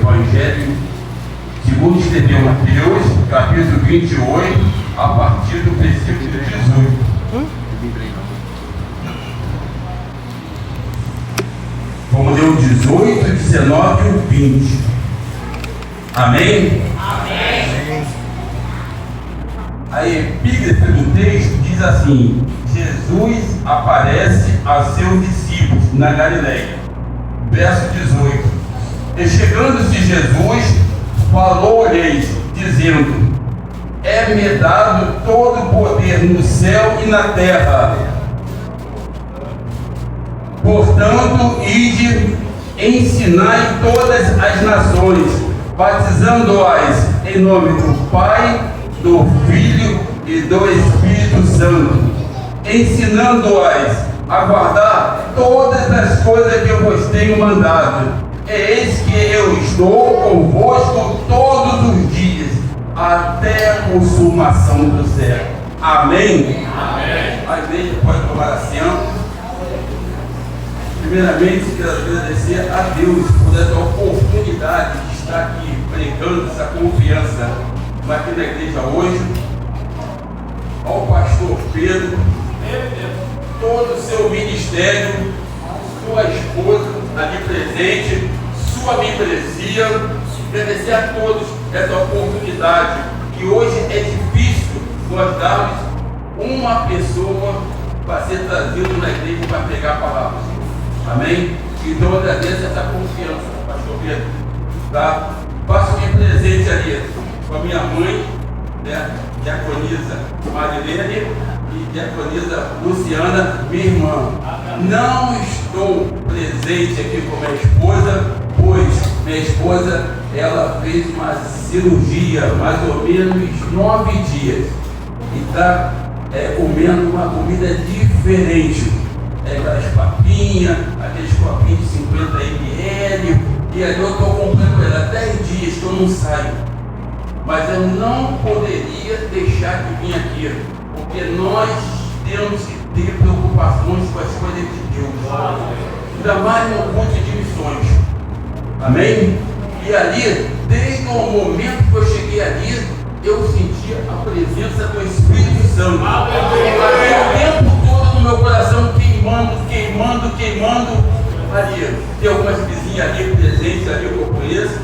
Evangelho segundo escreveu Mateus, capítulo 28, a partir do versículo 18. Vamos ler o 18, 19 e o 20. Amém? Amém. A epígrafe do texto diz assim: Jesus aparece a seus discípulos na Galileia. Verso 18: E chegando-se Jesus, falou-lhes, dizendo: É-me dado todo o poder no céu e na terra. Portanto, ide, ensinai todas as nações, batizando-as em nome do Pai, do Filho e do Espírito Santo, ensinando-as a guardar todas as coisas que eu vos tenho mandado. Eis que eu estou convosco todos os dias, até a consumação do século. Amém? Amém. A igreja pode tomar assento. Primeiramente, quero agradecer a Deus por essa oportunidade de estar aqui pregando essa confiança aqui na igreja hoje. Ao pastor Pedro, todo o seu ministério, sua esposa ali presente, sua membresia, agradecer a todos essa oportunidade, que hoje é difícil nós darmos uma pessoa para ser trazido na igreja para pregar a palavra. Amém? Então eu agradeço essa confiança, pastor Pedro. Tá? Faço minha presente ali com a minha mãe, né? Diaconisa Marilene e diaconisa Luciana, minha irmã. Não estou presente aqui com minha esposa, pois minha esposa ela fez uma cirurgia mais ou menos 9 dias e está comendo uma comida diferente. Aquelas papinhas, aqueles copinhos de 50 ml, e aí eu estou comprando ela 10 dias que eu não saio. Mas eu não poderia deixar de vir aqui, porque nós temos que ter preocupações com as coisas de Deus, ainda mais no ponto de missões. Amém? E ali, desde o momento que eu cheguei ali, eu sentia a presença do Espírito Santo. O tempo todo no meu coração queimando. Ali, tem algumas vizinhas ali presentes, ali que eu conheço.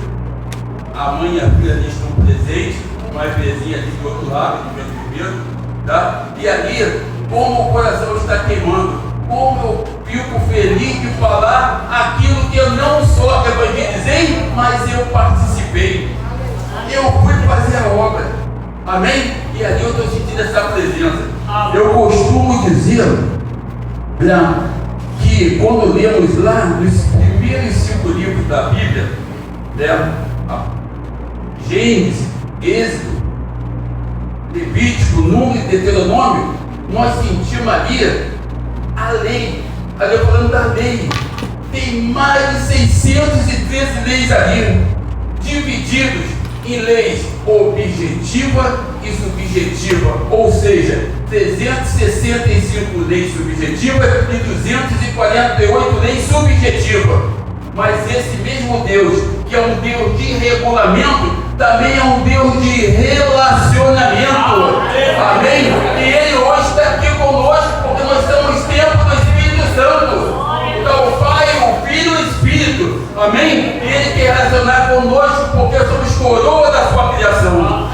A mãe e a filha ali estão presentes, uma vizinha ali do outro lado, de Pedro, tá? E ali, como o coração está queimando, como eu fico feliz de falar aquilo que eu não só evangelizei, mas eu participei. Eu fui fazer a obra. Amém? E ali eu estou sentindo essa presença. Eu costumo dizer que quando lemos lá nos primeiros 5 livros da Bíblia, né, Gênesis, Êxodo, Levítico, Número e Deuteronômio, nós sentimos ali a lei. Ali eu falando da lei. Tem mais de 613 leis ali, divididos em leis objetiva e subjetiva, ou seja, 365 leis subjetivas e 248 leis subjetivas. Mas esse mesmo Deus, que é um Deus de regulamento, também é um Deus de relacionamento. Amém? E Ele hoje está aqui conosco, porque nós somos templo do Espírito Santo. Então o Pai, o Filho e o Espírito. Amém? E Ele quer relacionar conosco, porque somos coroa da sua criação.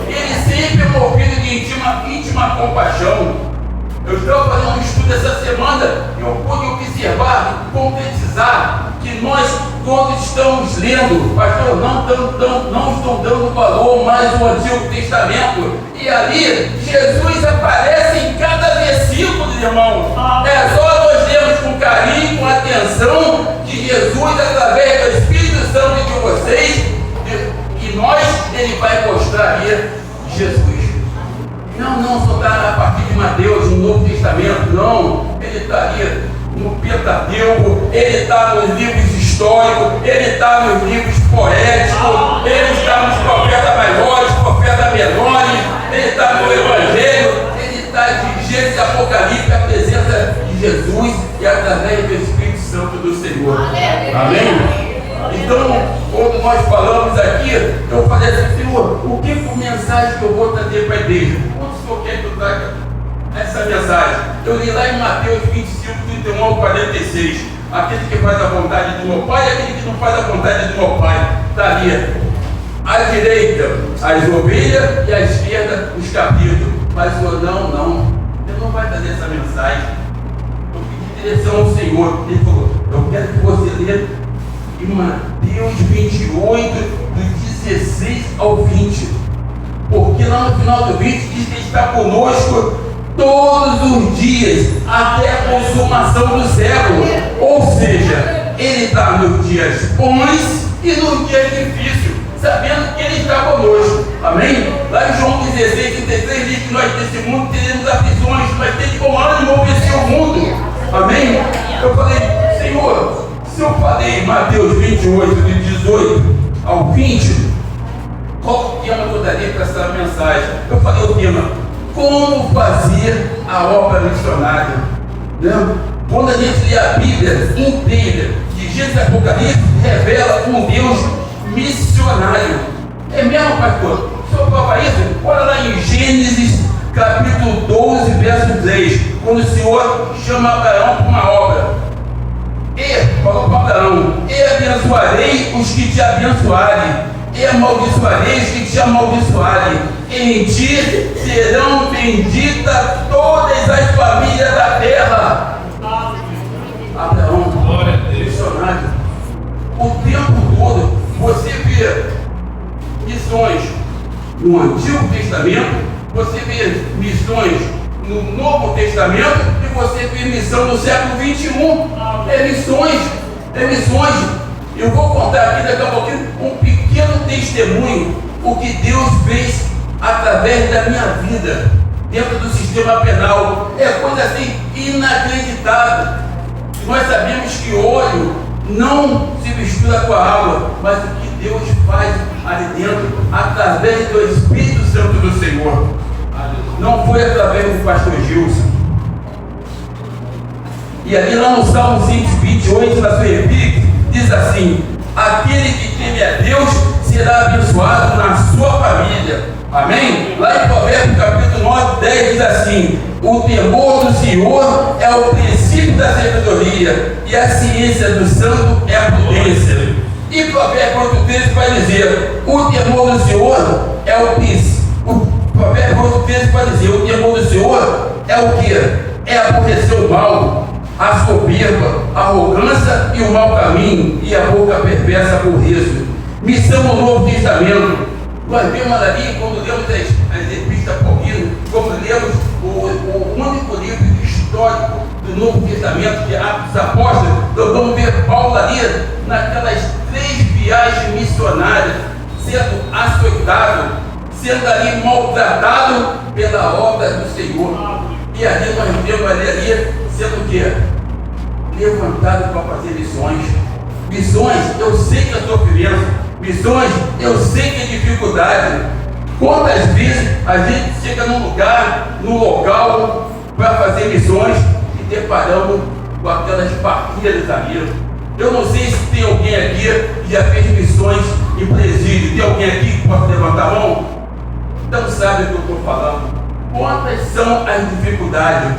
Ele sempre é movido de íntima compaixão. Eu estou fazendo um estudo essa semana e eu pude observar, concretizar que nós todos estamos lendo, pastor, não estão dando valor mais ao Antigo Testamento. E ali Jesus aparece em cada versículo, irmão. É só nós lermos com carinho, com atenção, que Jesus, através do Espírito Santo de vocês, e nós, Ele vai mostrar aí Jesus. Não só está a partir de Mateus, no Novo Testamento, não. Ele está ali no Pentateuco, ele está nos livros históricos, ele está nos livros poéticos, ele está nos profetas maiores, profetas menores, ele está no Evangelho, ele está de Gênesis e Apocalipse, a presença de Jesus e através do Espírito Santo do Senhor. Amém? Então, quando nós falamos aqui, eu falei assim: Senhor, o que for mensagem que eu vou trazer para a igreja? Quando o Senhor quer que eu traga essa mensagem? Eu li lá em Mateus 25, 31 ao 46. Aquele que faz a vontade do meu Pai e aquele que não faz a vontade do meu Pai. Está ali. À direita, as ovelhas, e à esquerda, os cabritos. Mas o Senhor, não. Ele não vai trazer essa mensagem. Eu pedi direção ao Senhor. Ele falou: eu quero que você lê em Mateus 28, do 16 ao 20. Porque lá no final do 20 diz que Ele está conosco todos os dias, até a consumação do século. Ou seja, Ele está nos dias bons e nos dias difíceis, sabendo que Ele está conosco. Amém? Lá em João 16, 33 diz que nós desse mundo teremos aflições, mas tem de bom ânimo vencer o mundo. Amém? Eu falei: Senhor, se eu falei em Mateus 28, de 18 ao 20, qual o tema que eu daria para essa mensagem? Eu falei o tema: como fazer a obra missionária. Né? Quando a gente lê a Bíblia inteira, de Gênesis e Apocalipse, revela um Deus missionário. É mesmo, pastor? O senhor prova isso? Olha lá em Gênesis capítulo 12, verso 3, quando o Senhor chama Abraão para uma obra. E falou para Abraão: e abençoarei os que te abençoarem, e amaldiçoarei os que te amaldiçoarem. Em ti serão benditas todas as famílias da terra. Abraão, missionário. O tempo todo você vê missões no Antigo Testamento, você vê missões no Novo Testamento e você vê missão no século 21. É missões. Eu vou contar aqui daqui a pouquinho um pequeno testemunho, o que Deus fez através da minha vida dentro do sistema penal. É coisa assim inacreditável. Nós sabemos que óleo não se mistura com a água, mas o que Deus faz ali dentro através do Espírito Santo do Senhor. Não foi através do pastor Gilson. E ali lá no Salmo 128, na sua epígrafe, diz assim: aquele que teme a Deus será abençoado na sua família. Amém? Lá em Provérbios capítulo 9, 10 diz assim: o temor do Senhor é o princípio da sabedoria, e a ciência do santo é a prudência. E Provérbios 13 vai dizer: o temor do Senhor é o princípio. Provérbios 13 vai dizer: o temor do Senhor é o que? É aborrecer o mal, a soberba, a arrogância e o mau caminho, e a boca perversa aborreço. Missão no Novo Testamento. Nós vemos ali, quando lemos as epístolas paulinas, como lemos o único livro histórico do Novo Testamento, que é Atos dos Apóstolos, nós vamos ver Paulo ali naquelas 3 viagens missionárias, sendo açoitado, sendo ali maltratado pela obra do Senhor. E ali nós vemos ali sendo o quê? Levantado para fazer missões. Missões, eu sei que é sofrimento. Missões, eu sei que é dificuldade. Quantas vezes a gente chega num lugar, num local, para fazer missões e deparamos com aquelas partilhas ali. Eu não sei se tem alguém aqui que já fez missões em presídio. Tem alguém aqui que pode levantar a mão? Então sabe o que eu estou falando. Quantas são as dificuldades?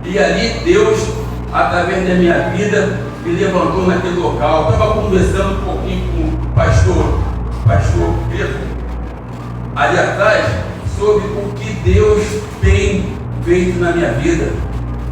E ali Deus, através da minha vida, me levantou naquele local. Estava conversando um pouquinho com o pastor Pedro, ali atrás, sobre o que Deus tem feito na minha vida.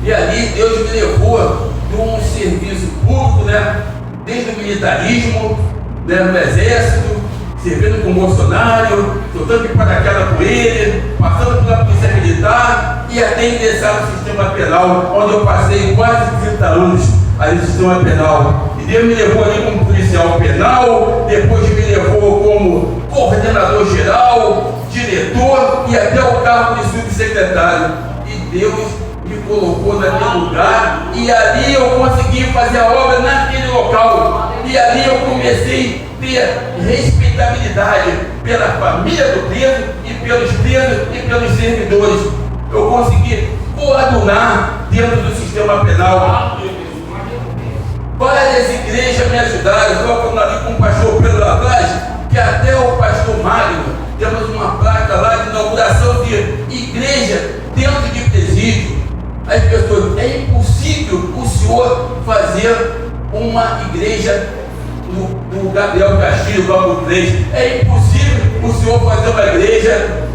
E ali Deus me levou de um serviço público, né? Desde o militarismo, né? No exército, servindo como funcionário, soltando de paraquedas com ele, passando pela polícia militar e até ingressar no sistema penal, onde eu passei quase 30 anos ali no sistema penal. E Deus me levou ali como policial penal, depois me levou como coordenador geral, diretor e até o cargo de subsecretário. E Deus me colocou naquele lugar e ali eu consegui fazer a obra naquele local. E ali eu comecei a ter respeitabilidade pela família do preso e pelos presos e pelos servidores. Eu consegui coadunar dentro do sistema penal. Várias igrejas me ajudaram. Eu estava falando ali com o pastor fazer uma igreja no Gabriel Castilho, Bambu 3. É impossível o senhor fazer uma igreja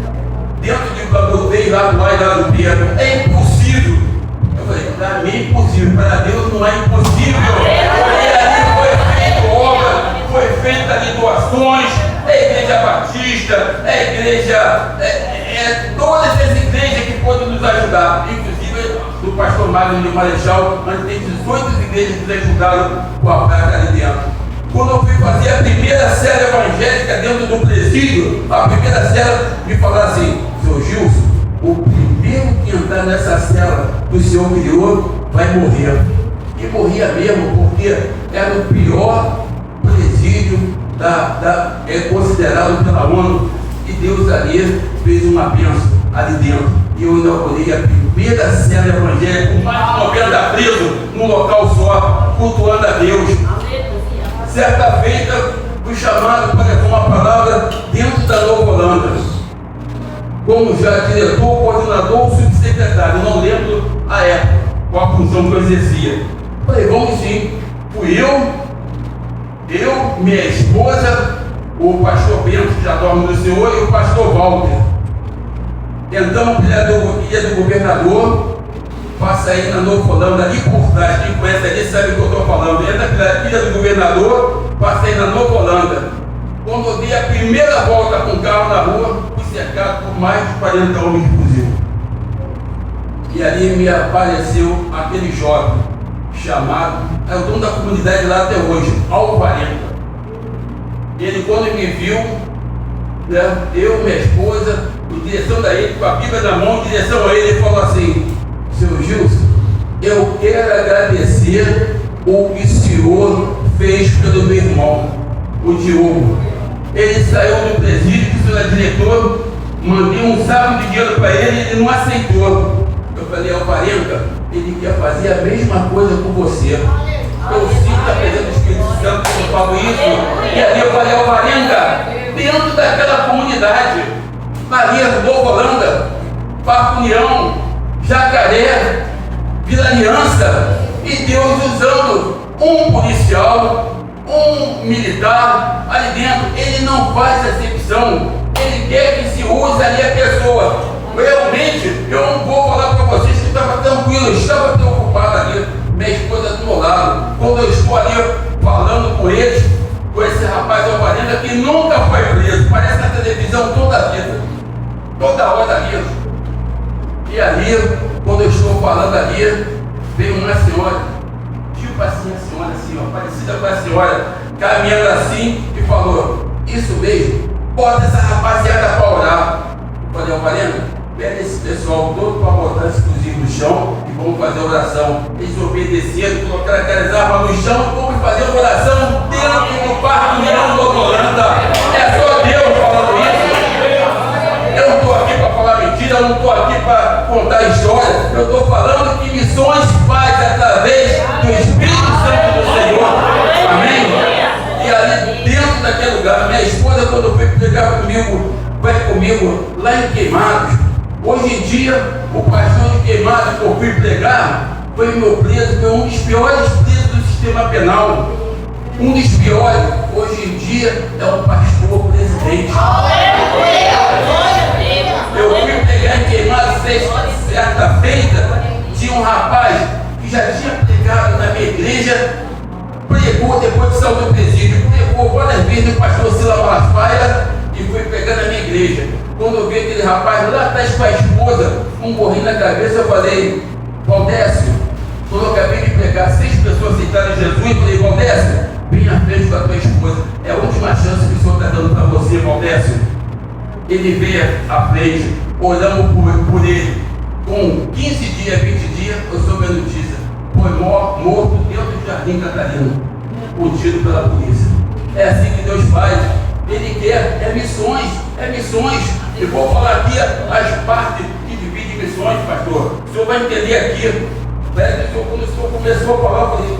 dentro de Bambu 3, lá do Ai, lá do Pedro. É impossível. Eu falei, para mim é impossível, para Deus não é impossível. E ali foi feita obra, foi feita ali doações, é igreja batista, é igreja, todas as igrejas que podem nos ajudar, inclusive do pastor Mário de Marechal, onde tem 18 igrejas que nos ajudaram com a placa ali dentro. Quando eu fui fazer a primeira célula evangélica dentro do presídio, a primeira célula me falaram assim: seu Gilson, o primeiro que entrar nessa cela que o Senhor criou vai morrer. E morria mesmo, porque era o pior presídio considerado pela ONU. E Deus ali fez uma bênção ali dentro. E eu inaugurei a primeira cela evangélica com mais de 90 presos num local só, cultuando a Deus. Certa feita, fui chamado para levar uma palavra dentro da Nova Holanda, como já diretor, coordenador ou subsecretário, não lembro a época, qual a função que eu exercia. Falei, vamos sim. Fui eu, minha esposa, o pastor Bento, que já dorme no Senhor, e o pastor Walter. Entramos pela ilha do governador, passa aí na Nova Holanda, ali por trás, quem conhece ali sabe o que eu estou falando. Entra pela ilha do governador, passa aí na Nova Holanda. Quando eu dei a primeira volta com o carro na rua, fui cercado por mais de 40 homens de fuzil. E ali me apareceu aquele jovem chamado, é o dono da comunidade lá até hoje, Alvarenga. Ele, quando me viu, né, eu, minha esposa, em direção da ele, com a Bíblia na mão, em direção a ele falou assim: seu Gilson, eu quero agradecer o que o senhor fez pelo meu irmão, o Diogo. Ele saiu do presídio, que o senhor é diretor, mandei um saco de dinheiro para ele e ele não aceitou. Eu falei, Alvarenga, ele quer fazer a mesma coisa com você. Eu sinto a presença do Espírito Santo quando eu falo isso. E ali eu falei, Alvarenga, dentro daquela comunidade, Maria do Nova Holanda, Parque União, Jacaré, Vila Aliança, e Deus usando um policial, um militar ali dentro. Ele não faz acepção, ele quer que se use ali a pessoa. Realmente, eu não vou falar para vocês que estava tranquilo, eu estava preocupado ali, minha esposa do meu lado, quando eu estou ali falando com eles, com esse rapaz Alvarenga que nunca foi preso, parece na televisão toda a vida, toda hora ali. E ali, quando eu estou falando ali, veio uma senhora, tipo assim, a senhora assim, ó, parecida com a senhora, caminhando assim e falou: isso mesmo, bota essa rapaziada para orar. Eu falei, Alvarenga, pede esse pessoal todo para botar esse fuzil no chão e vamos fazer oração. Eles obedeceram, colocaram aquelas armas no chão e vamos fazer oração dentro do Parque União do Holanda. É só Deus falando isso. Eu não estou aqui para falar mentira, eu não estou aqui para contar história. Eu estou falando que missões faz através do Espírito Santo do Senhor. Amém? E ali dentro daquele lugar, minha esposa, quando foi pregar comigo, vai comigo lá em Queimados. Hoje em dia, o pastor de Queimados que eu fui pregar foi meu preso, foi um dos piores presos do sistema penal. Um dos piores, hoje em dia, é o pastor presidente. Eu fui pregar em Queimados certa feita, tinha um rapaz que já tinha pregado na minha igreja, pregou depois que saiu do presídio, pregou várias vezes o pastor Sila Malafaia e foi pregar na minha igreja. Quando eu vi aquele rapaz lá atrás com a esposa, um gorrinho na cabeça, eu falei, Valdécio, quando eu acabei de pregar, 6 pessoas aceitaram Jesus, eu falei, Valdécio, vem à frente com a tua esposa, é a última chance que o Senhor está dando para você, Valdécio. Ele veio à frente, oramos por ele. Com 15 dias, 20 dias, eu soube a notícia, foi morto dentro do Jardim Catarina, contido pela polícia. É assim que Deus faz. Ele quer, é missões. Eu vou falar aqui as partes que dividem missões, pastor. O senhor vai entender aqui. Quando o senhor começou a falar, eu falei,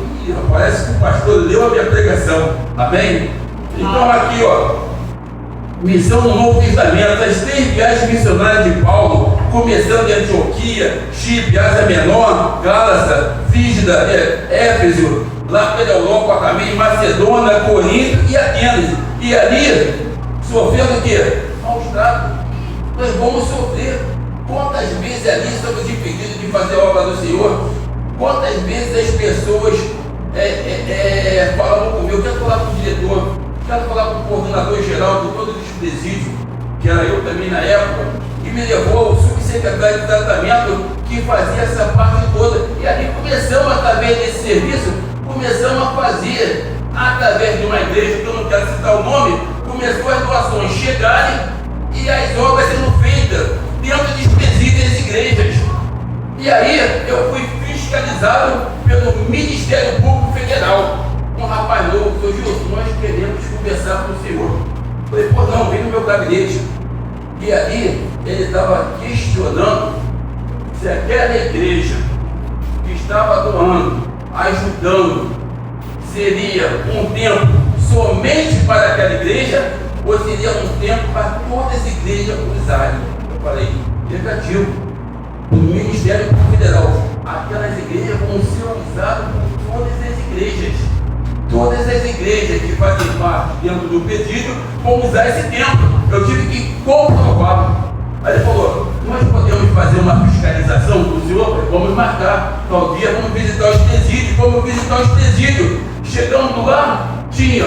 parece que o pastor leu a minha pregação. Amém? Então aqui, ó, missão no Novo Testamento, as 3 viagens missionárias de Paulo, começando em Antioquia, Chipre, Ásia Menor, Gálatas, Frígida, Éfeso, lá pela Europa também, Macedônia, Corinto e Atenas. E ali, sofrendo o quê? Maus tratos. Nós vamos sofrer. Quantas vezes ali estamos impedidos de fazer a obra do Senhor? Quantas vezes as pessoas falam comigo, eu quero falar com o diretor, quero falar com o coordenador geral de todos os presídios, que era eu também na época, e me levou ao subsecretário de tratamento que fazia essa parte toda. E ali começamos, através desse serviço, começamos a fazer, através de uma igreja, que eu não quero citar o nome, começou as doações chegarem e as obras sendo feitas dentro dos presídios das igrejas. E aí eu fui fiscalizado pelo Ministério Público Federal. Um rapaz novo, seu Gilson, nós queremos conversar com o senhor. Falei, pô, não, vem no meu gabinete. E aí ele estava questionando se aquela igreja que estava doando, ajudando, seria um tempo somente para aquela igreja ou seria um tempo para todas as igrejas usarem. Eu falei, negativo. O Ministério Público Federal, aquelas igrejas vão ser usadas por todas as igrejas. Todas as igrejas que fazem parte dentro do presídio vão usar esse tempo. Eu tive que comprovar. Aí ele falou, nós podemos fazer uma fiscalização do senhor? Vamos marcar. Tal dia vamos visitar os presídios, Chegando lá, tinha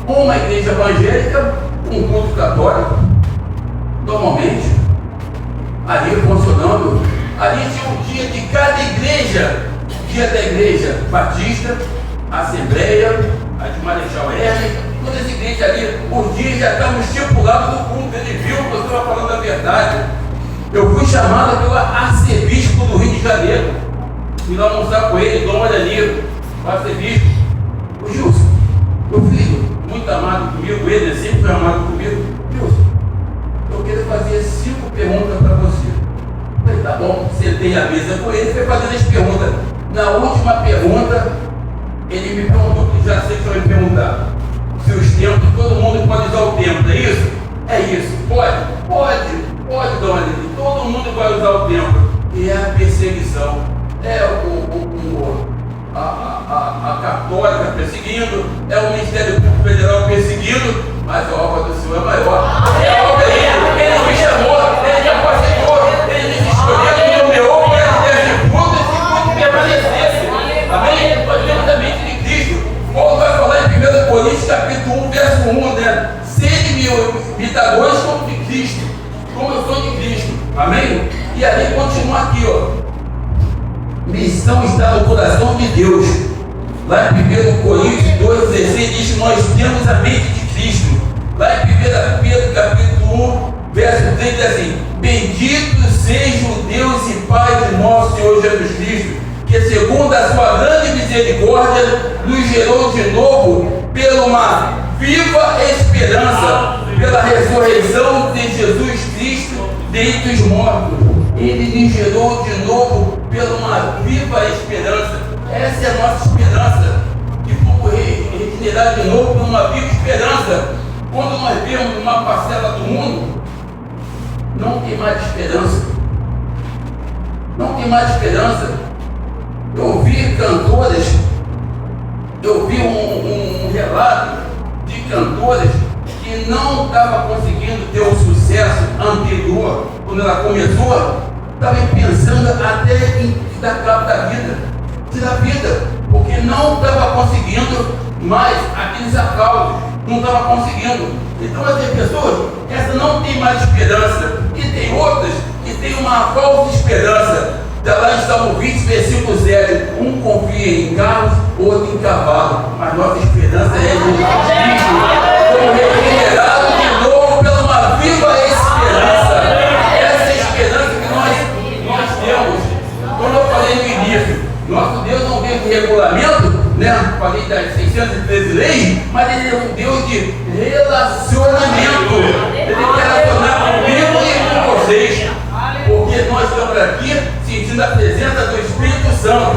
uma igreja evangélica, um culto católico, normalmente, ali funcionando. Ali tinha um dia de cada igreja, dia da igreja Batista, Assembleia, a de Marechal Hermes, todas as igrejas ali, os dias já estavam estipulados no culto. Ele viu que eu estava falando a verdade. Eu fui chamado pelo arcebispo do Rio de Janeiro, fui lá almoçar com ele, Dom ali, o arcebispo. O Gilson, meu filho, muito amado comigo, ele sempre foi amado comigo. Gilson, eu quero fazer 5 perguntas para você. Eu falei, tá bom, sentei à mesa com ele, foi fazendo as perguntas. Na última pergunta, ele me perguntou, que já sei que vai me perguntar, se os tempos, todo mundo pode usar o tempo, não é isso? É isso, pode, dona Lili, todo mundo vai usar o tempo. E é a perseguição, a católica perseguindo, é o Ministério Público Federal perseguindo, mas a obra do Senhor é maior. É a obra dele, ele me chamou, ele me apaixonou, ele me escolheu, ele me nomeou para ele fruto, esse fruto permanecesse. Amém? Nós vemos a mente de Cristo. Paulo vai falar em 1 Coríntios capítulo 1, verso 1, né? Sede imitadores como de Cristo, como eu sou de Cristo. Amém? E ali continua aqui, ó. Missão está no coração de Deus. Lá em 1 Coríntios 2,16 diz que nós temos a mente de Cristo. Lá em 1 Pedro capítulo 1, verso 3 diz assim: bendito seja o Deus e Pai de nosso Senhor Jesus Cristo, que segundo a sua grande misericórdia nos gerou de novo pela uma viva esperança, pela ressurreição de Jesus Cristo dentre os mortos. Ele nos gerou de novo pela uma viva esperança. Essa é a nossa esperança, que fomos regenerados de novo por uma viva esperança. Quando nós vemos uma parcela do mundo, não tem mais esperança. Não tem mais esperança. Eu vi cantoras, eu vi um relato de cantoras que não estavam conseguindo ter o sucesso anterior, quando ela começou, estavam pensando até em dar cabo da vida, tirar a vida, porque não estava conseguindo mais aqueles aplausos, não estava conseguindo. Então essas pessoas, essa não tem mais esperança, e tem outras que têm uma falsa esperança. Lá está o 20, versículo 0. Um confia em carros, outro em cavalo, mas nossa esperança é de Cristo, como regenerado de novo pela uma viva esperança. Essa é a esperança que nós temos. Como eu falei no início, nosso Deus não veio de regulamento, né? Falei das 613 leis, mas Ele é um Deus de relacionamento. Ele quer relacionar comigo e com vocês, porque nós estamos aqui sentindo a presença do Espírito Santo,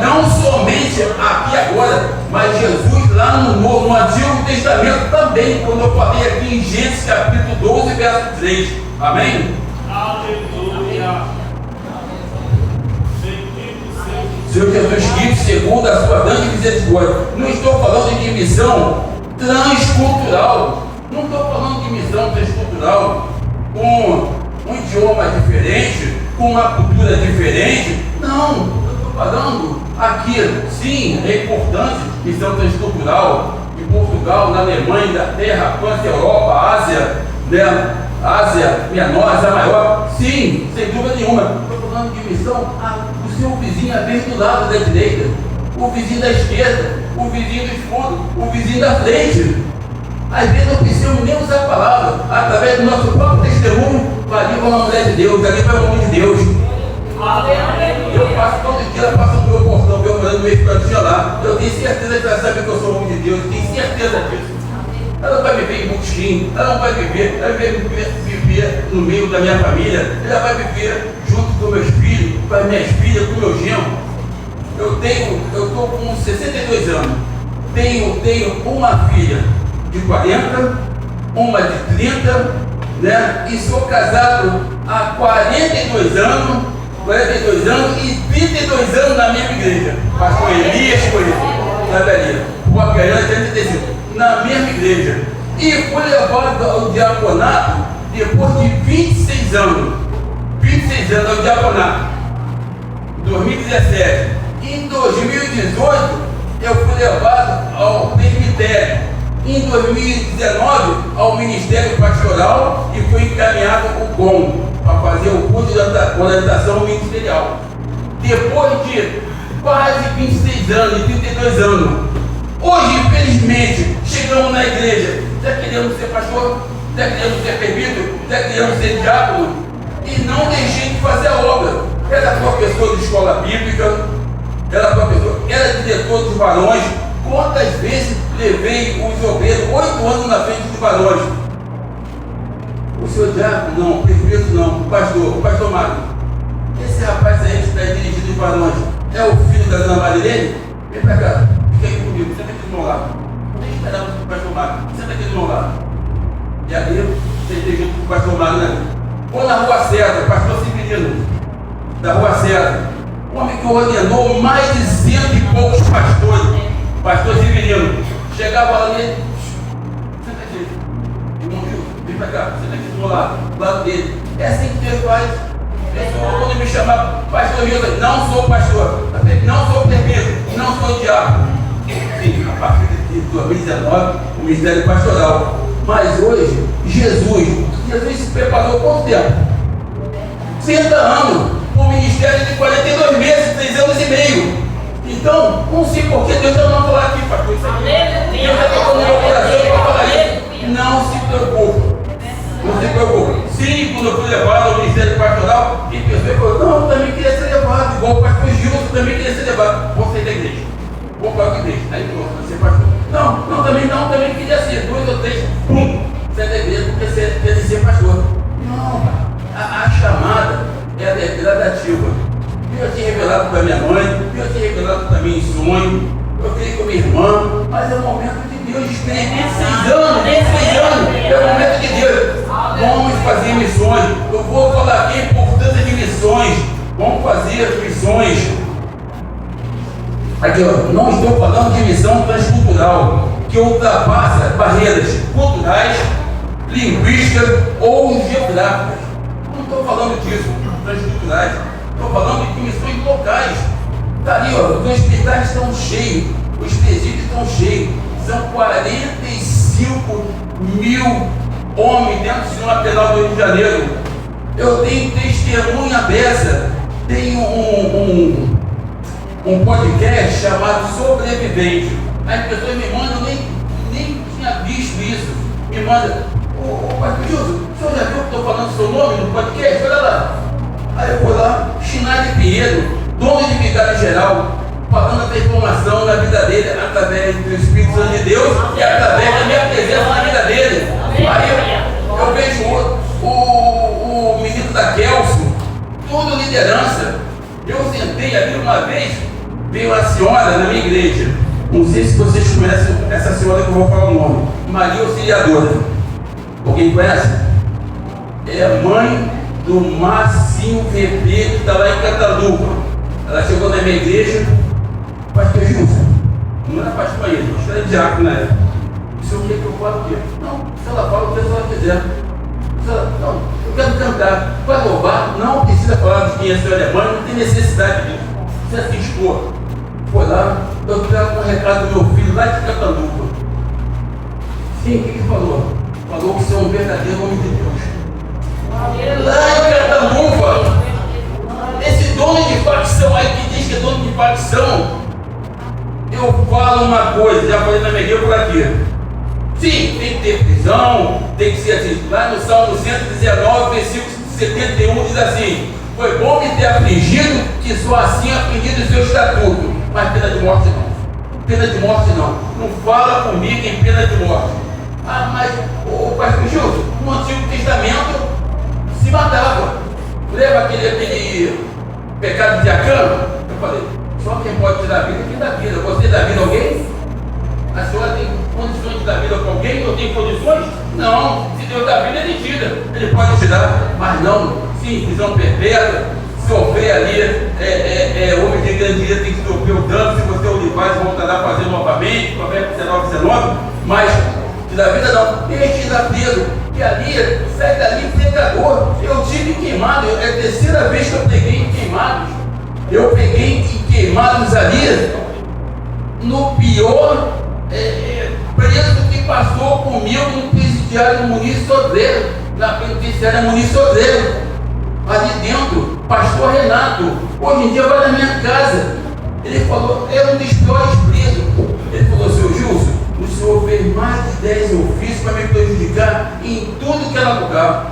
não somente aqui agora, mas Jesus lá no Antigo Testamento também, quando eu falei aqui em Gênesis capítulo 12, verso 3. Amém? Aleluia. Senhor Jesus Cristo, segundo a sua grande misericórdia. Não estou falando de missão transcultural. Não estou falando de missão transcultural com um idioma diferente, com uma cultura diferente. Não, eu estou falando aqui, sim, é importante missão transcultural. Em Portugal, na Alemanha, Inglaterra, França, Europa, Ásia, né? Ásia Menor, Ásia Maior, sim, sem dúvida nenhuma. Estou falando de missão, o seu vizinho bem do lado da direita, o vizinho da esquerda, o vizinho do fundo, o vizinho da frente. Às vezes não precisamos nem usar a palavra, através do nosso próprio testemunho, ali vai uma mulher de Deus, ali vai um homem de Deus. Eu passo todo dia, ela passa no meu portão, meu morando no meio cantinho lá. Eu tenho certeza que ela sabe que eu sou homem de Deus, eu tenho certeza disso. Ela não vai viver em Buxim, ela não vai viver, ela vai viver no meio da minha família, ela vai viver junto com meus filhos, com as minhas filhas, com o meu genro. Eu estou com 62 anos, tenho uma filha de 40, uma de 30, né? E sou casado há 42 anos e 32 anos na mesma igreja. Pastor Elias Rua Querana 35, na mesma igreja. E fui levado ao diaconato depois de 26 anos. 26 anos ao diaconato. 2017. Em 2018, eu fui levado ao presbitério. Em 2019, ao Ministério Pastoral e fui encaminhado ao COM para fazer o curso de orientação ministerial. Depois de quase 26 anos, 32 anos, hoje, infelizmente, chegamos na igreja, já queremos ser pastor, já queremos ser presbítero, já queremos ser diácono, e não deixei de fazer a obra. Era professor de escola bíblica, era diretor dos varões. Quantas vezes levei os obreiros 8 anos na frente dos varões? O senhor diácono não, o prefeito não, o pastor Mário. Esse rapaz aí que está dirigindo os varões é o filho da dona Marilene? Vem para cá, fica aí comigo, senta aqui do meu lado. Nem esperava o pastor Mário, senta aqui do meu lado. E aí eu sentei junto com o pastor Mário, né? Ou na Rua César, pastor Severino, da Rua César, um homem que ordenou mais de 100 e poucos pastores. Pastor Severino, chegava lá nele, senta aqui, irmão Gil, vem pra cá, senta aqui do meu lado, do lado dele. É assim que Deus faz. Quando me chamava, pastor Gil, não sou pastor, não sou presbítero, não sou diácono. Sim, a partir de 2019, o ministério pastoral. Mas hoje, Jesus se preparou quanto tempo? 30 anos, o ministério de 42 meses, 3 anos e meio. Então, não sei por que Deus não vai falar aqui, pastor. Isso aqui. Deus já tocou no meu coração para falar isso. Não se preocupe. Não se preocupe. Sim, quando eu fui levado ao ministério pastoral, e pessoas falaram, não, eu também queria ser levado, igual o pastor Gilson também queria ser levado. Vou sair da igreja. Vou para a igreja. Aí pronto, vai ser pastor. Também queria ser. 2 ou 3, pum, sai da igreja porque você quer ser pastor. Não, a chamada ela é gradativa. Eu tinha revelado para minha mãe, eu tinha revelado também em sonho, eu falei com minha irmã, mas é o momento de Deus, esperei 26 anos, é o momento de Deus. Vamos fazer missões, eu vou falar aqui a importância de missões, vamos fazer missões. Aqui, ó, não estou falando de missão transcultural, que ultrapassa barreiras culturais, linguísticas ou geográficas. Não estou falando disso, transculturais. Estou falando de missões locais. Está ali, ó, os hospitais estão cheios, os presídios estão cheios. São 45 mil homens dentro do sistema penal do Rio de Janeiro. Eu tenho testemunha dessa. Tem um podcast chamado Sobrevivente. As pessoas me mandam, nem tinha visto isso. Me manda, pastor Gilson, o senhor já viu que estou falando seu nome no podcast? Olha lá. Aí eu vou lá, Chinade Pinheiro, dono de vigário geral, falando a transformação na vida dele através do Espírito Santo de Deus e através da minha presença na vida dele. Aí eu vejo o menino da Kelso, tudo liderança. Eu sentei ali uma vez, veio uma senhora na minha igreja. Não sei se vocês conhecem essa senhora que eu vou falar o nome, Maria Auxiliadora. Alguém conhece? É mãe do Marcinho VP, que está lá em Cataduva. Ela chegou na minha igreja, pastor Gilson, não era pastor ainda, acho que era diácono na época. O senhor quer que eu fale o quê? Não, se ela fala o que ela quiser. Não, eu quero cantar. Vai louvar? Não precisa falar de quem é seu alemão, não tem necessidade disso. Você se expor. Foi lá, eu trago um recado do meu filho lá de Catanduva. Sim, o que ele falou? Falou que você é um verdadeiro homem de Deus. Lá em Catanduva, esse dono de facção aí que diz que é dono de facção, eu falo uma coisa, já falei na minha igreja por aqui. Sim, tem que ter prisão, tem que ser assim. Lá no Salmo 119, versículo 71 diz assim: foi bom me ter afligido, que só assim aprendi do seu estatuto. Mas pena de morte não. Pena de morte não. Não fala comigo em pena de morte. Ah, mas o pastor Gilson, no Antigo Testamento se matava. Lembra aquele pecado de Acã? Eu falei, só quem pode tirar a vida é quem dá vida. Você dá vida a alguém? A senhora tem condições de dar vida para alguém? Eu tenho condições? Não. Se Deus dá vida, ele tira. Ele pode te dar, mas não. Sim, prisão perpétua. Se houver ali, homem de grande dia tem que sofrer o dano. Se você olivar, voltará a fazer novamente. Provérbios 19. Mas te dá vida não. Deixe dar preso. E ali, sai dali pecador. Eu tive queimado. É a terceira vez que eu peguei em queimados. Eu peguei em queimados ali. No pior preso que passou comigo no presidiário Muniz Sodré, na penitenciária Muniz Sodré, ali dentro, pastor Renato, hoje em dia vai na minha casa. Ele falou, é um dos piores presos. Ele falou, seu Gilson, o senhor fez mais de 10 ofícios para me prejudicar em tudo que era lugar.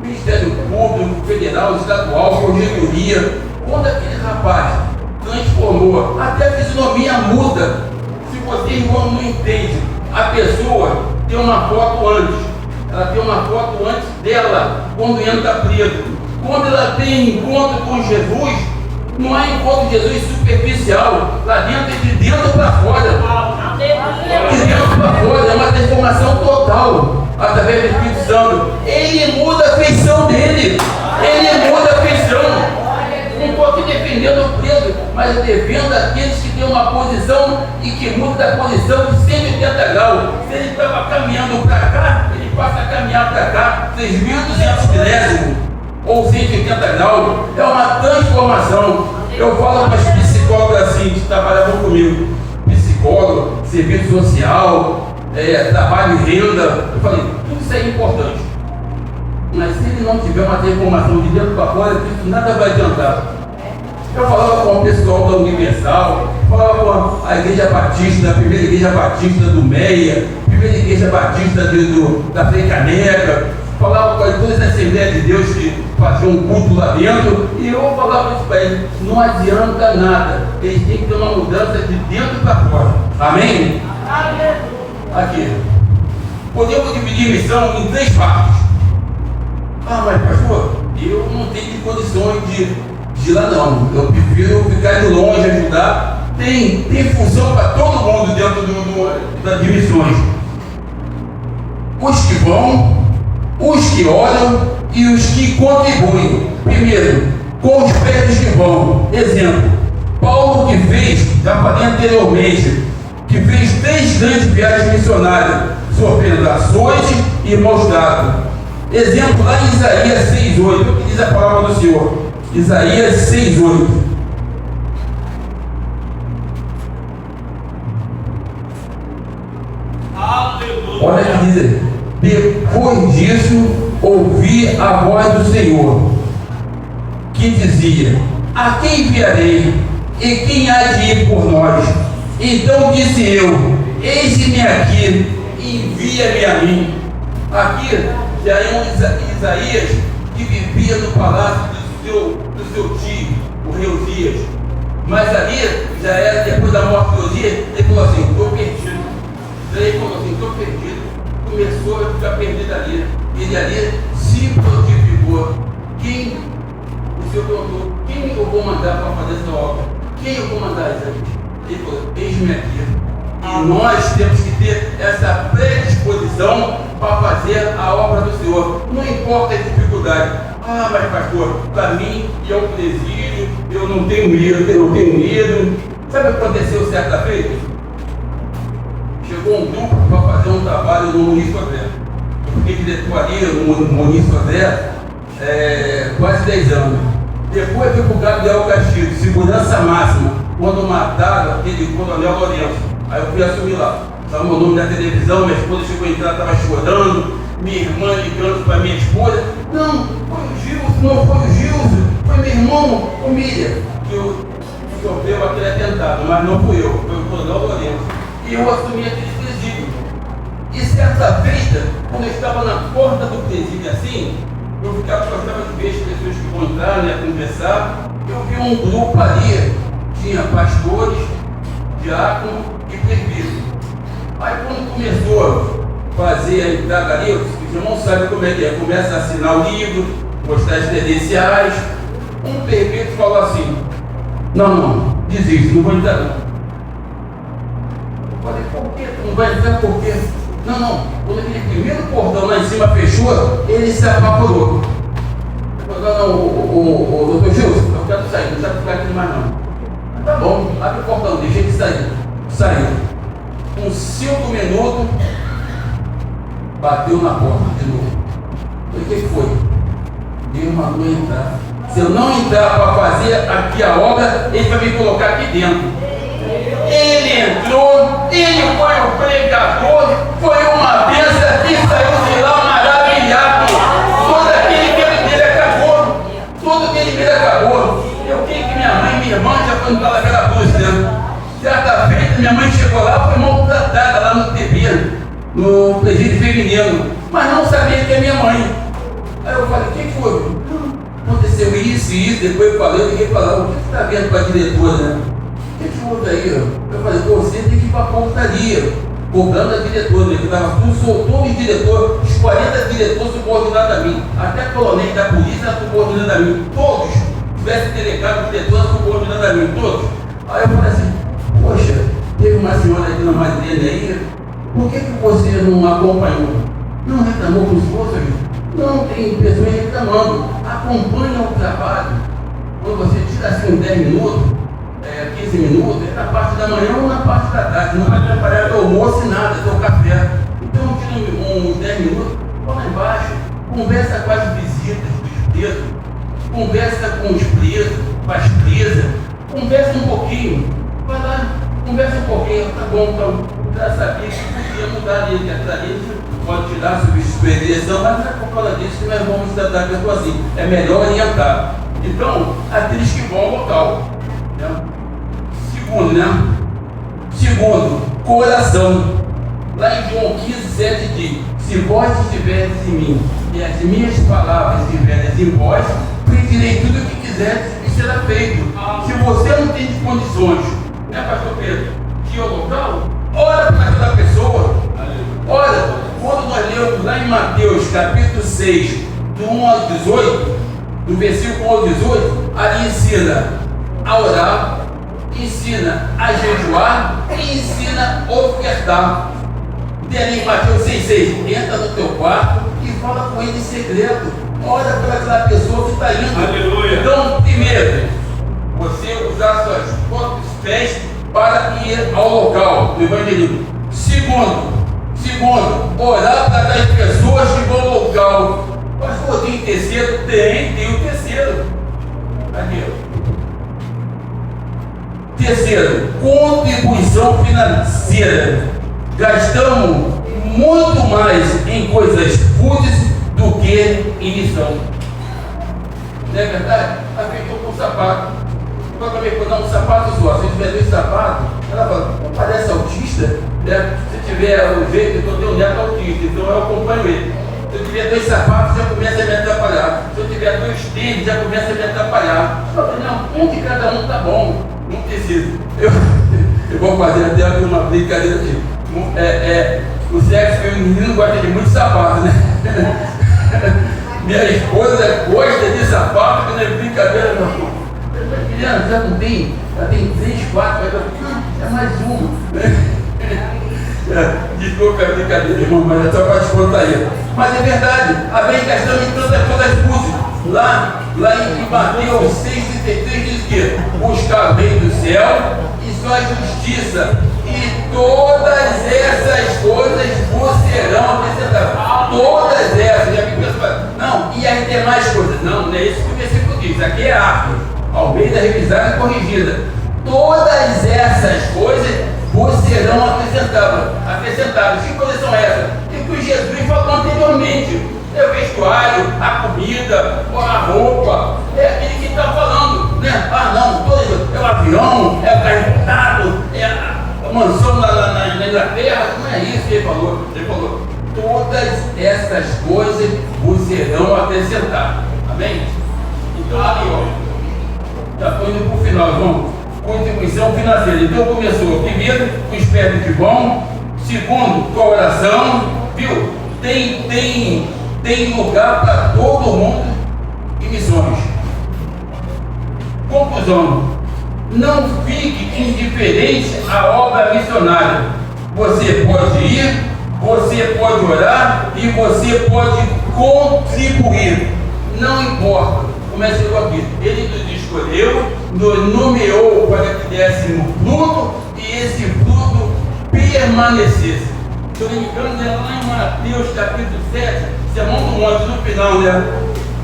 Ministério Público, Federal, Estadual, Corregedoria. Quando aquele rapaz transformou, até a fisionomia muda. Se você, irmão, não entende, a pessoa tem uma foto antes, ela tem uma foto antes dela, quando entra preso. Quando ela tem encontro com Jesus, não há encontro com Jesus superficial, lá dentro é de dentro para fora. De dentro para fora, é uma transformação total, através do Espírito Santo. Ele muda a feição dele, ele muda a feição. Não estou aqui defendendo o preso, mas eu defendo aqueles que têm uma posição e que mudam da posição de 180 graus. Se ele estava caminhando para cá, ele passa a caminhar para cá, 3.200 milésimos ou 180 graus. É uma transformação. Eu falo para os psicólogos assim, que trabalhavam comigo, psicólogo, serviço social, trabalho e renda. Eu falei, tudo isso é importante. Mas se ele não tiver uma transformação de dentro para fora, isso nada vai adiantar. Eu falava com o pessoal da Universal, falava com a Igreja Batista, a primeira Igreja Batista do Meia, a primeira Igreja Batista da Frei Caneca, falava com todas as Assembleias de Deus que faziam um culto lá dentro, e eu falava isso para eles, não adianta nada, eles têm que ter uma mudança de dentro para fora. Amém? Aqui. Podemos dividir missão em 3 partes. Ah, mas pastor, eu não tenho condições de ir lá não. Eu prefiro ficar de longe, ajudar. Tem função para todo mundo dentro das missões. Os que vão, os que olham e os que contribuem. Primeiro, com os pés que vão. Exemplo, Paulo que fez, já falei anteriormente, que fez 3 grandes viagens missionárias, sofrendo açoite e maus tratos. Exemplo lá em Isaías 6,8, o que diz a palavra do Senhor? Isaías 6,8. Olha que diz: depois disso ouvi a voz do Senhor, que dizia: a quem enviarei? E quem há de ir por nós? Então disse eu: eis-me aqui, envia-me a mim. Aqui já é um Isaías que vivia no palácio do seu tio, o rei Uzias. Mas ali já era depois da morte de Uzias, ele falou assim: estou perdido. Ele falou assim: estou perdido. Começou a ficar perdido ali. Ele ali se prontificou. Quem? O Senhor perguntou: quem eu vou mandar para fazer essa obra? Quem eu vou mandar, Isaías? Ele falou: eis-me aqui. E nós temos que ter essa predisposição para fazer a obra do Senhor. Não importa a dificuldade. Ah, mas pastor, para mim, ir ao presídio, eu eu não tenho medo, eu não tenho medo. Sabe o que aconteceu certa vez? Chegou um grupo para fazer um trabalho no Munício André. Eu fiquei diretoria no Munício André quase 10 anos. Depois eu fui para o Gabriel Castilho, segurança máxima, quando mataram aquele coronel Lourenço. Aí eu fui assumir lá. Estava meu nome na televisão, minha esposa chegou a entrar, estava chorando, minha irmã ligando para minha esposa. Não, foi o Gilson, não foi o Gilson, foi meu irmão, o Miriam, que sofreu aquele atentado, mas não fui eu, foi o coronel Lourenço. E eu assumi aquele presídio. E certa feita, quando eu estava na porta do presídio assim, eu gostava de ver as pessoas que vão entrar, né, conversar. Eu vi um grupo ali, tinha pastores, diácono e presbítero. Aí quando começou a fazer a entrada ali, os irmãos sabem como é que é, começa a assinar o livro, mostrar as credenciais. Um presbítero falou assim: não, desiste, não vou entrar não. Eu falei, por quê? Tu não vai entrar por quê? Não, quando aquele primeiro portão lá em cima fechou, ele se apavorou. Eu falei, o doutor Gilson, eu quero sair, não sabe ficar aqui mais não. Tá bom, abre o portão, deixa ele sair. Saiu. Com 5 minutos, bateu na porta de novo. Eu falei, o que foi? Deus mandou entrar. Se eu não entrar para fazer aqui a obra, ele vai me colocar aqui dentro. Ele entrou, ele foi o pregador, foi uma bênção e saiu de lá maravilhado. Todo aquele dele acabou. Todo aquele dele acabou. Eu creio que minha mãe e minha irmã já foram para aquela busca, né? Certa feita, minha mãe chegou lá, foi maltratada lá no TV, no presídio feminino, mas não sabia que é minha mãe. Aí eu falei, o que foi? Aconteceu isso e isso, depois eu falei, ninguém falou, o que você está vendo com a diretora, né? O que houve aí? Eu falei, você tem que ir para a portaria, cobrando a diretora, né? Que estava tudo, soltou o diretor, os 40 diretores subordinados a mim, até coronel da polícia subordinado a mim, todos, tivesse delegado, diretor subordinado a mim, todos. Aí eu falei assim, poxa, teve uma senhora aqui na Madeleine aí, por que você não acompanhou? Não reclamou com os outros? Não, tem pessoas reclamando. Acompanha o trabalho. Quando você tira assim 10 minutos, 15 minutos, é na parte da manhã ou na parte da tarde. Não vai atrapalhar o almoço e nada, teu café. Então tira uns 10 minutos, vai lá embaixo, conversa com as visitas dos presos, conversa com os presos, com as presas, conversa um pouquinho. Vai lá, conversa um pouquinho, tá bom, então já sabia que podia mudar ele, que aquela gente pode tirar, substituir a direção, mas não é por causa disso que nós vamos tratar a pessoa assim. É melhor orientar. Então, aqueles que vão ao local. Né? Segundo, coração. Lá em João 15:7 diz: se vós estiverdes em mim e as minhas palavras estiverem em vós, pedirei tudo o que quiserdes e será feito. Se você não tem condições, né, pastor Pedro, de ir ao local, ora para aquela pessoa. Olha, quando nós lemos lá em Mateus capítulo 6, do 1 ao 18, do versículo 1 ao 18, ali ensina a orar, ensina a jejuar e ensina a ofertar. Tem ali em Mateus 6,6, entra no teu quarto e fala com ele em segredo. Ora para aquela pessoa que está indo. Aleluia. Então, primeiro, você usar seus próprios pés para ir ao local do evangelismo. Segundo, orar para as pessoas que vão ao local. Pastor, tem terceiro? Tem o terceiro. Aqui. Terceiro, contribuição financeira. Gastamos muito mais em coisas fúteis do que em missão. Não é verdade? A gente com um sapato. Eu acabei de dar um sapato só. Se tiver 2 sapatos, ela fala, parece autista, né? Se tiver o jeito, eu tenho um neto autista, então eu acompanho ele. Se eu tiver 2 sapatos, já começa a me atrapalhar. Se eu tiver 2 tênis, já começa a me atrapalhar. Eu falei, não, um de cada um tá bom, não precisa. Eu vou fazer até aqui uma brincadeira aqui. O sexo feminino gosta de muito sapato, né? Minha esposa gosta de sapato, que não é brincadeira não. Criança, já não tem? Já tem 3, 4, é mais uma. Desculpa a brincadeira, irmão, mas é só para descontrair. Mas é verdade, a bem gastando em tantas coisas fúteis. Lá em Mateus 6,33 diz que que buscar o reino do céu e sua justiça, e todas essas coisas vos serão acrescentadas. Todas essas. E a Bíblia fala, não, e as demais coisas? Não é isso que o versículo diz. Aqui é árvore, Almeida revisada e corrigida. Todas essas coisas vos serão acrescentadas. Que coisas são essas? E que Jesus falou anteriormente. É o vestuário, a comida, a roupa, é aquele que está falando, né? Ah, não, é o avião, é o carro importado, é a mansão na Inglaterra. Não é isso que ele falou. Ele falou, todas essas coisas vos serão acrescentadas. Amém? Então, ali, ó, já estou indo para o final, vamos. Contribuição financeira. Então, começou primeiro com espírito de bom, segundo com a oração, viu? Tem lugar para todo mundo em missões. Conclusão: não fique indiferente à obra missionária. Você pode ir, você pode orar e você pode contribuir. Não importa. Começou aqui. Ele nos escolheu, nos nomeou para que dessemos fruto e esse fruto permanecesse. Se eu não me engano, é lá em Mateus capítulo 7, Sermão do Monte, no final, né?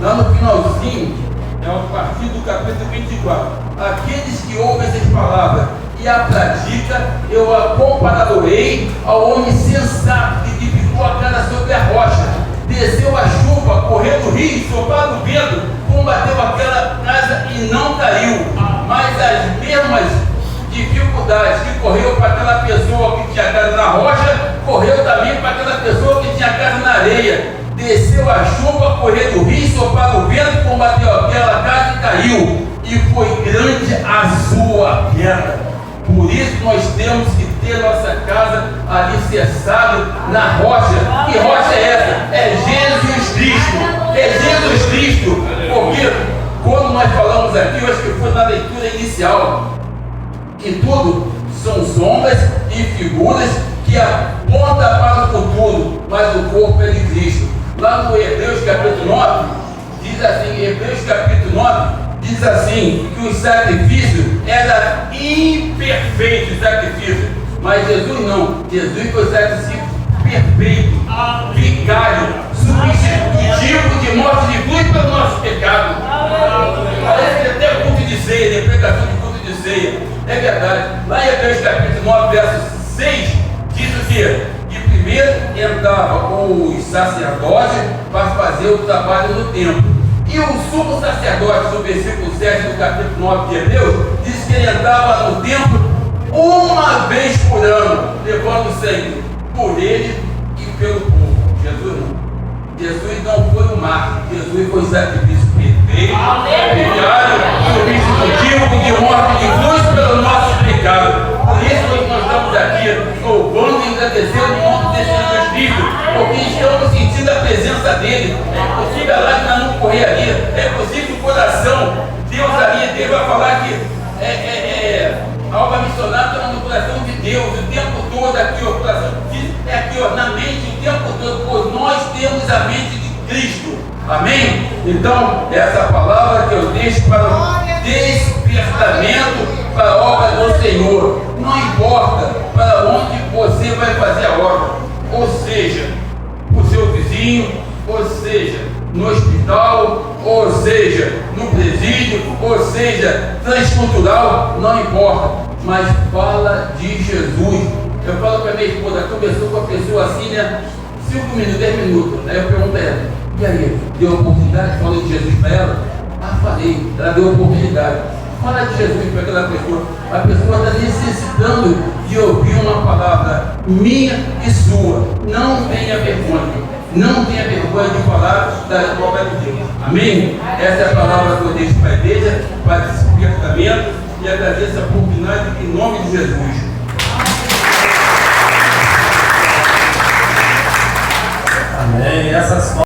Lá no finalzinho, é a partir do capítulo 24. Aqueles que ouvem essas palavras e a pratica, eu a compararei ao homem sensato que edificou a casa sobre a rocha. Desceu a chuva, correu o rio, soprava o vento, combateu aquela casa e não caiu. Mas as mesmas dificuldades que correu para aquela pessoa que tinha casa na rocha, correu também para aquela pessoa que tinha casa na areia. Desceu a chuva, correu o rio, soprava o vento, combateu aquela casa e caiu. E foi grande a sua queda. Por isso nós temos que ter nossa casa alicerçada na rocha. Que rocha é essa? É Jesus Cristo. É Jesus Cristo. Porque quando nós falamos aqui, eu acho que foi na leitura inicial, que tudo são sombras e figuras que apontam para o futuro, mas o corpo é de Cristo. Lá no Hebreus capítulo 9, diz assim, Hebreus capítulo 9, diz assim, que o sacrifício era imperfeito, mas Jesus não. Jesus foi o sacrifício perfeito, vicário, substitutivo de morte de cruz pelo nosso pecado. Parece que até culto de ceia, pregação de culto de ceia. É verdade. Lá em Hebreus capítulo 9, verso 6, diz o quê? Que primeiro entravam os sacerdotes para fazer o trabalho no templo. E o sumo sacerdote, no versículo 7 do capítulo 9 de Hebreus, diz que ele entrava no templo uma vez por ano, levando sangue por ele e pelo povo. Jesus não. Jesus não foi um mártir. Jesus foi sacrifício perfeito, vicário, substitutivo de morte de cruz pelo nosso pecado. Por isso nós estamos aqui louvando e agradecendo em nome desse Jesus Cristo, porque estamos sentindo a presença dele. É possível a lágrima não correr ali, é possível que o coração, Deus ali, Deus vai falar que a obra missionária está no coração de Deus, o tempo todo aqui, o coração é aqui, ó, na mente, o tempo todo, pois nós temos a mente de Cristo. Amém? Então, essa palavra que eu deixo para o despertamento para a obra do Senhor. Não importa para onde você vai fazer a obra, ou seja, o seu vizinho, ou seja, no hospital, ou seja, no presídio, ou seja, transcultural, não importa, mas fala de Jesus. Eu falo para minha esposa, conversou com a pessoa assim, né? 5 minutos, 10 minutos. Aí eu pergunto a ela, e aí, deu oportunidade? Falei de Jesus para ela? Ah, falei, ela deu oportunidade. Fala de Jesus para aquela pessoa. A pessoa está necessitando de ouvir uma palavra minha e sua. Não tenha vergonha. Não tenha vergonha de falar da obra de Deus. Amém? Essa é a palavra que eu deixo para a igreja, para despertamento, e agradeço a oportunidade em nome de Jesus. Amém. Essas